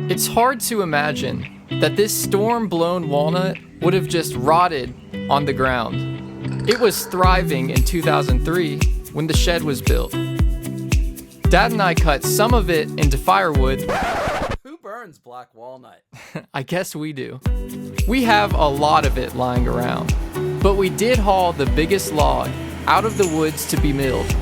It's hard to imagine that this storm-blown walnut would have just rotted on the ground. It was thriving in 2003 when the shed was built. Dad and I cut some of it into firewood. Who burns black walnut? I guess we do. We have a lot of it lying around, but we did haul the biggest log out of the woods to be milled.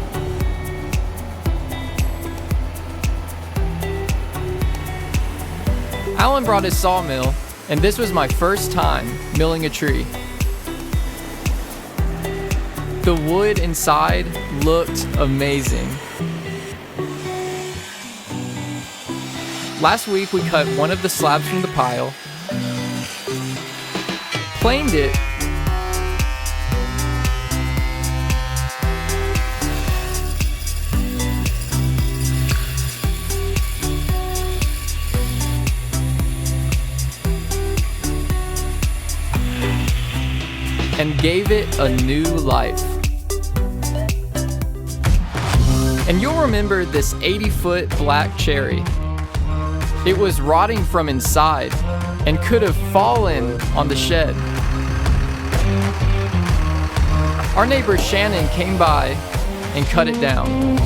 Alan brought his sawmill, and this was my first time milling a tree. The wood inside looked amazing. Last week we cut one of the slabs from the pile, planed it, and gave it a new life. And you'll remember this 80-foot black cherry. It was rotting from inside and could have fallen on the shed. Our neighbor Shannon came by and cut it down.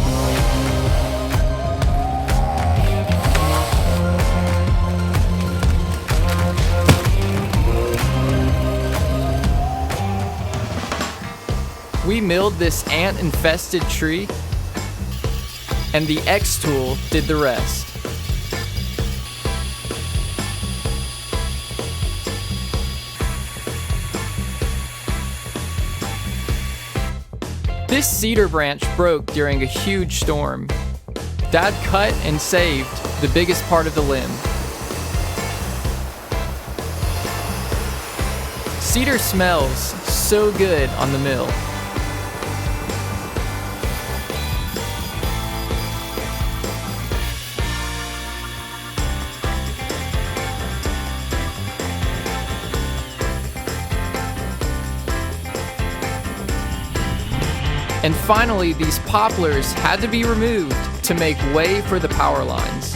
We milled this ant-infested tree, and the xTool did the rest. This cedar branch broke during a huge storm. Dad cut and saved the biggest part of the limb. Cedar smells so good on the mill. And finally, these poplars had to be removed to make way for the power lines.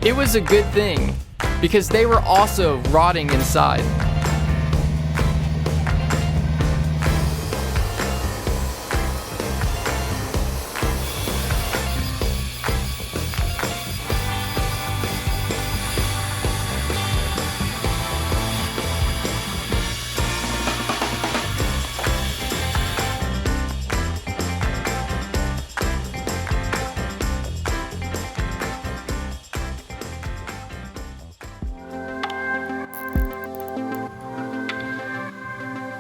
It was a good thing, because they were also rotting inside.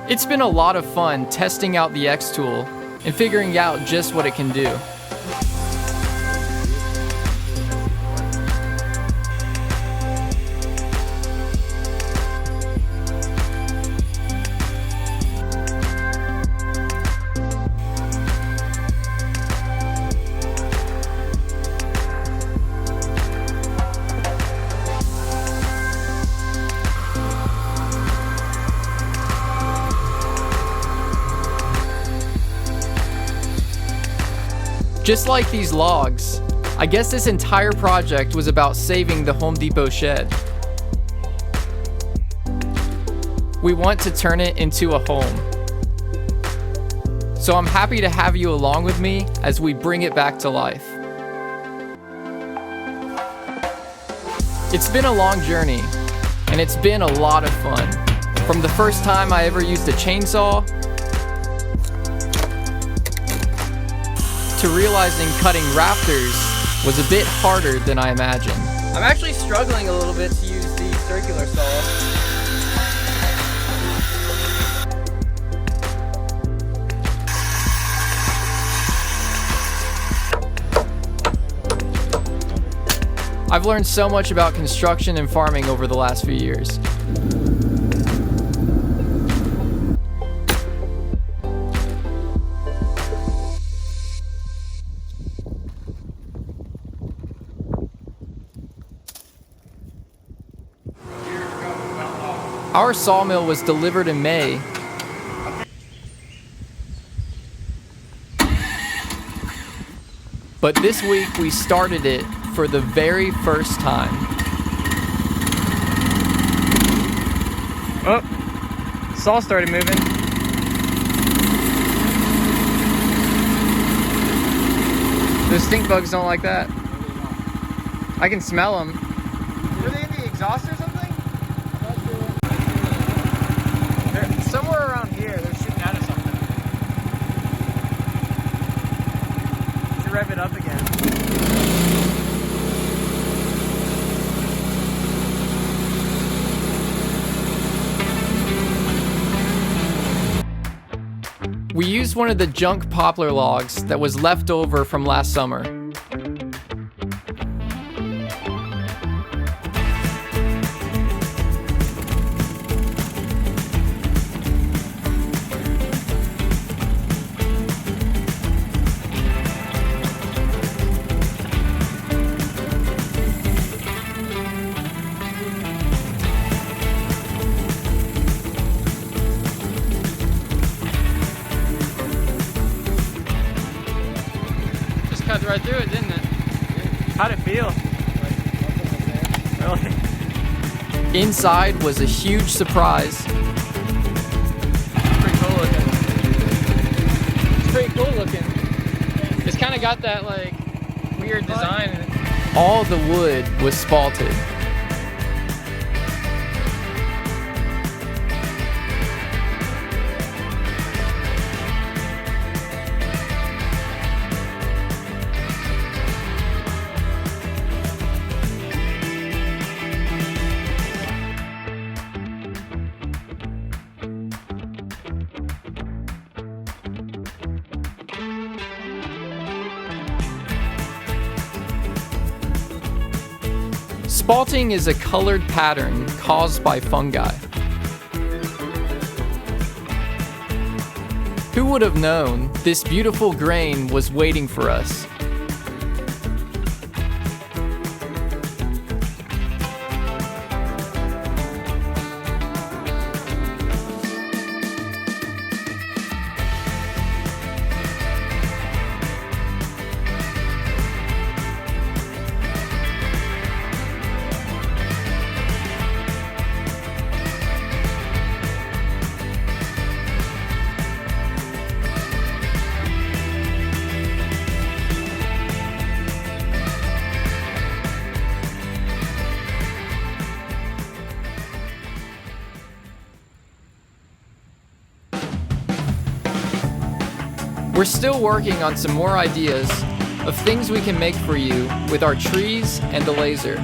It's been a lot of fun testing out the xTool and figuring out just what it can do. Just like these logs, I guess this entire project was about saving the Home Depot shed. We want to turn it into a home. So I'm happy to have you along with me as we bring it back to life. It's been a long journey, and it's been a lot of fun. From the first time I ever used a chainsaw, to realizing cutting rafters was a bit harder than I imagined. I'm actually struggling a little bit to use the circular saw. I've learned so much about construction and farming over the last few years. Our sawmill was delivered in May. But this week we started it for the very first time. Oh, saw started moving. Those stink bugs don't like that. I can smell them. Were they in the exhaust or something? They're somewhere around here. They're shooting out of something. Should rev it up again. We used one of the junk poplar logs that was left over from last summer. Cut right through it, didn't it? How'd it feel? Really? Inside was a huge surprise. Pretty cool looking. It's pretty cool looking. It's kind of got that like weird design in it. All the wood was spalted. Spalting is a colored pattern caused by fungi. Who would have known this beautiful grain was waiting for us? We're still working on some more ideas of things we can make for you with our trees and the laser.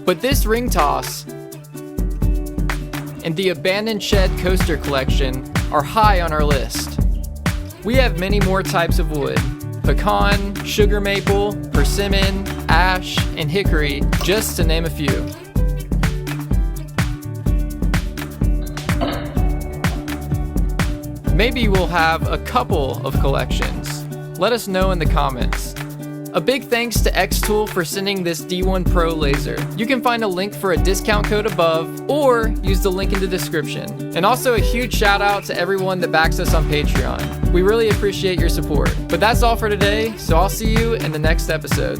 But this ring toss and the abandoned shed coaster collection are high on our list. We have many more types of wood: pecan, sugar maple, persimmon, ash, and hickory, just to name a few. Maybe we'll have a couple of collections. Let us know in the comments. A big thanks to xTool for sending this D1 Pro laser. You can find a link for a discount code above or use the link in the description. And also a huge shout out to everyone that backs us on Patreon. We really appreciate your support. But that's all for today, so I'll see you in the next episode.